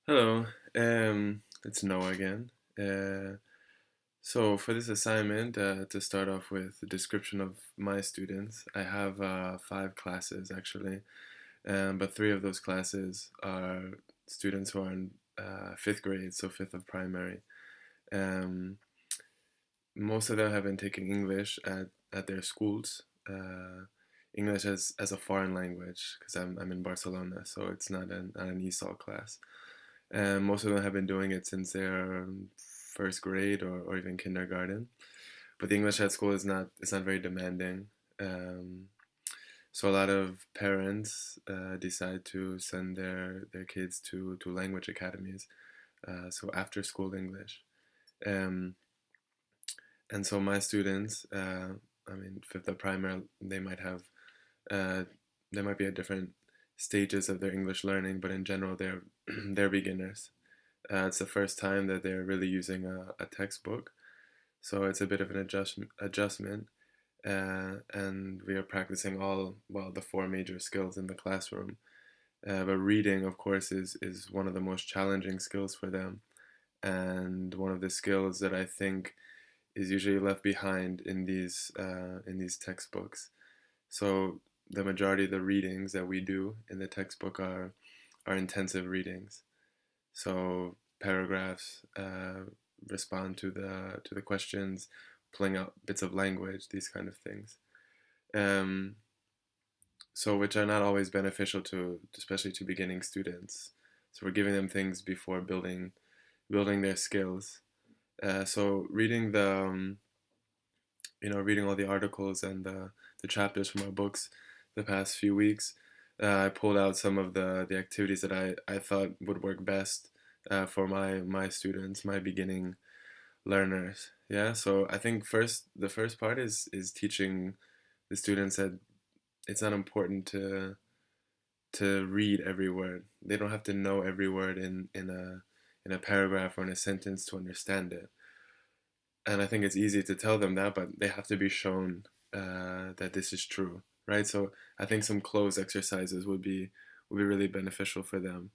Hello, it's Noah again. Uh, so for this assignment, to start off with a description of my students, I have five classes actually, but three of those classes are students who are in fifth grade, so fifth of primary. Um, Most of them have been taking English at their schools, English as a foreign language, because I'm in Barcelona, so it's not an ESOL class. And most of them have been doing it since their first grade or even kindergarten. But the English at school is not it's not very demanding. Um, so a lot of parents decide to send their kids to language academies, so after school English. Um, and so my students, I mean, fifth of primary, uh, they might be at different stages of their English learning, but in general, they're beginners. It's the first time that they're really using a textbook, so it's a bit of an adjustment. And we are practicing the four major skills in the classroom. But reading, of course, is one of the most challenging skills for them, and one of the skills that I think is usually left behind in these textbooks. So the majority of the readings that we do in the textbook are intensive readings. So paragraphs respond to the questions, pulling out bits of language, these kind of things. Um, so which are not always beneficial to, especially to beginning students. So we're giving them things before building their skills. So reading reading all the articles and the chapters from our books the past few weeks, I pulled out some of the activities that I thought would work best for my students, my beginning learners. Yeah, so I think the first part is teaching the students that it's not important to read every word. They don't have to know every word in a paragraph or in a sentence to understand it. And I think it's easy to tell them that, but they have to be shown that this is true, right? So I think some close exercises would be really beneficial for them.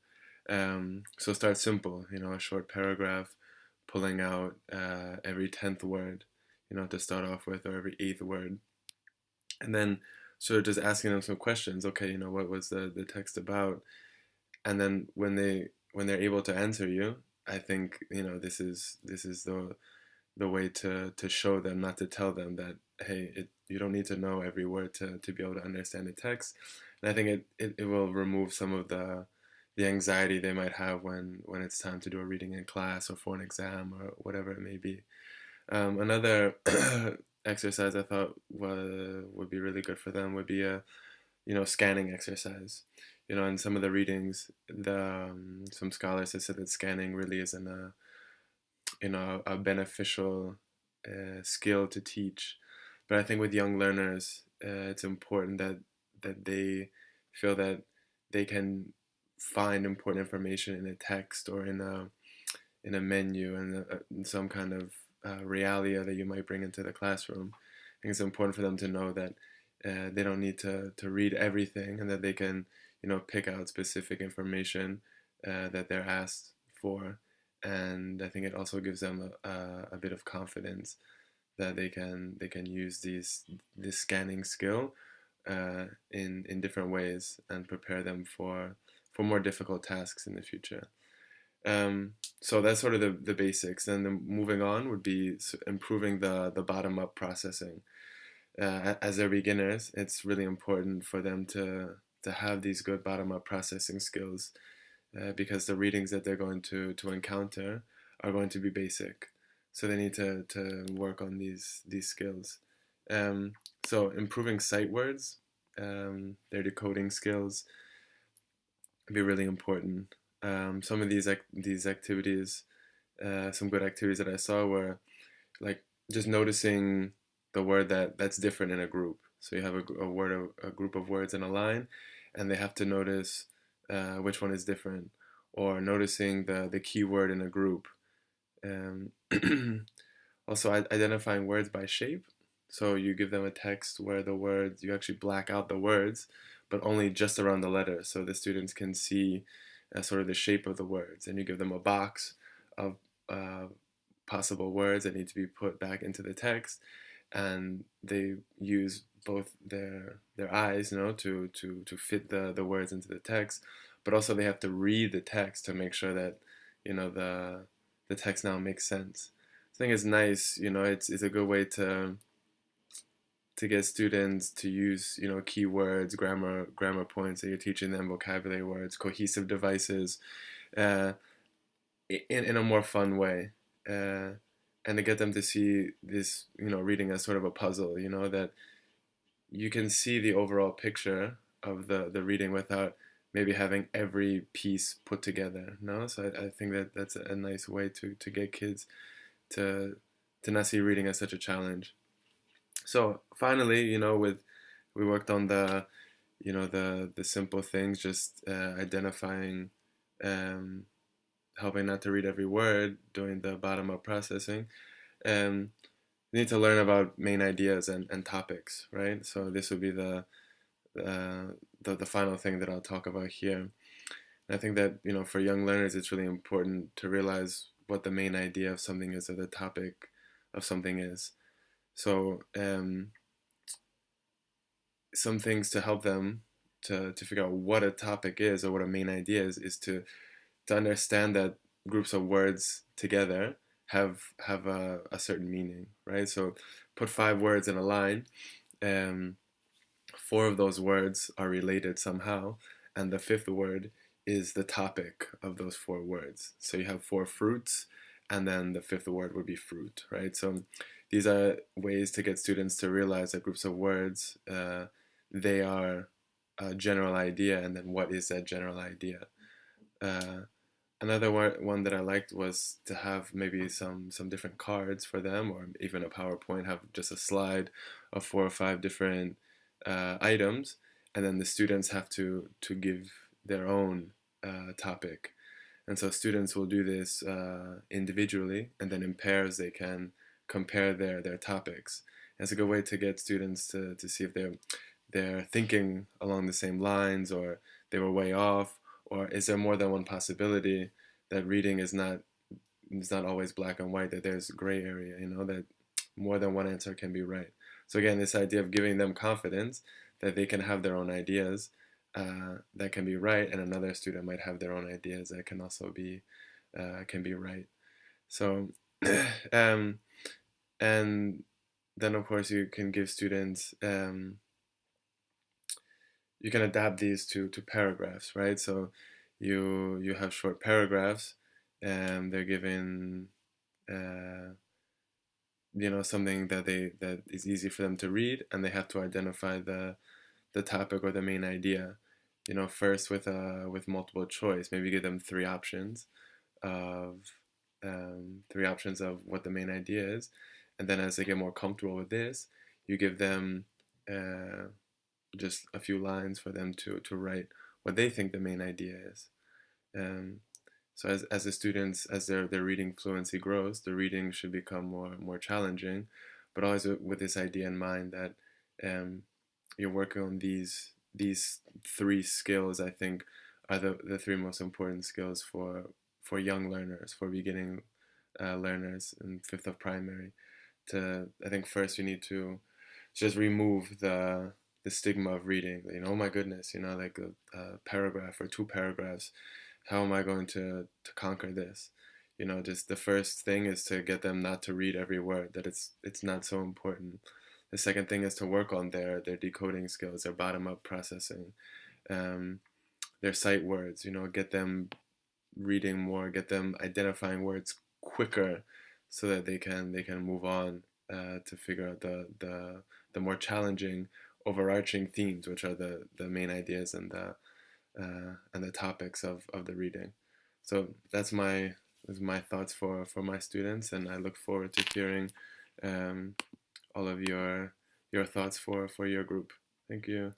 So start simple, a short paragraph, pulling out every 10th word, to start off with, or every eighth word, and then sort of just asking them some questions. Okay, what was the text about? And then when they're able to answer you, I think this is the way to show them, not to tell them that, hey, you don't need to know every word to be able to understand the text. And I think it will remove some of the anxiety they might have when it's time to do a reading in class or for an exam or whatever it may be. Another exercise I thought would be really good for them would be a scanning exercise. In some of the readings, some scholars have said that scanning really isn't a beneficial skill to teach. But I think with young learners, it's important that they feel that they can find important information in a text or in a menu and in some kind of realia that you might bring into the classroom. I think it's important for them to know that they don't need to read everything, and that they can pick out specific information that they're asked for. And I think it also gives them a bit of confidence that they can use this scanning skill in different ways and prepare them for more difficult tasks in the future. So that's sort of the basics. And then moving on would be improving the bottom up processing. As they're beginners, it's really important for them to have these good bottom up processing skills, because the readings that they're going to encounter are going to be basic. So they need to work on these skills. Um, so improving sight words, their decoding skills be really important. Some of these activities, some good activities that I saw were like just noticing the word that's different in a group. So you have a group of words in a line, and they have to notice which one is different, or noticing the key word in a group. Um, Also, identifying words by shape. So you give them a text where the words, you actually black out the words, but only just around the letters, so the students can see sort of the shape of the words, and you give them a box of possible words that need to be put back into the text, and they use both their eyes, to fit the words into the text, but also they have to read the text to make sure that the text now makes sense. I think it's nice, it's a good way to get students to use keywords, grammar points that you're teaching them, vocabulary words, cohesive devices, uh, in a more fun way, and to get them to see this reading as sort of a puzzle, that you can see the overall picture of the reading without maybe having every piece put together. No, so I think that that's a nice way to get kids to not see reading as such a challenge. So finally, we worked on the simple things, just identifying, um, helping not to read every word, doing the bottom up processing. Um, you need to learn about main ideas and topics, right? So this would be the final thing that I'll talk about here. And I think that for young learners, it's really important to realize what the main idea of something is, or the topic of something is. So some things to help them to figure out what a topic is or what a main idea is to understand that groups of words together have a certain meaning, right? So put 5 words in a line, and 4 of those words are related somehow, and the fifth word is the topic of those 4 words. So you have 4 fruits, and then the fifth word would be fruit, right? So these are ways to get students to realize that groups of words, they are a general idea, and then what is that general idea? Uh, Another one that I liked was to have maybe some different cards for them, or even a PowerPoint, have just a slide of 4 or 5 different items, and then the students have to give their own topic. And so students will do this individually, and then in pairs they can compare their topics. And it's a good way to get students to see if they're thinking along the same lines, or they were way off, or is there more than one possibility, that reading is not always black and white, that there's gray area, that more than one answer can be right. So again, this idea of giving them confidence that they can have their own ideas that can be right, and another student might have their own ideas that can also be right. So and then of course you can give students, you can adapt these to paragraphs, right? So you have short paragraphs, and they're given uh, something that is easy for them to read, and they have to identify the topic or the main idea. First with multiple choice, maybe give them of three options of what the main idea is, and then as they get more comfortable with this, you give them just a few lines for them to write what they think the main idea is. Um, so as the students, as their reading fluency grows, the reading should become more challenging, but always with this idea in mind that um, you're working on these 3 skills. I think are the 3 most important skills for young learners, for beginning learners in fifth of primary. I think first you need to just remove the stigma of reading. Oh my goodness, like a paragraph or 2 paragraphs. How am I going to conquer this? Just the first thing is to get them not to read every word. That it's not so important. The second thing is to work on their decoding skills, their bottom up processing, um, their sight words. Get them reading more, get them identifying words quicker, so that they can move on to figure out the more challenging overarching themes, which are the main ideas and the topics of the reading. So that's my thoughts for my students, and I look forward to hearing all of your thoughts for your group. Thank you.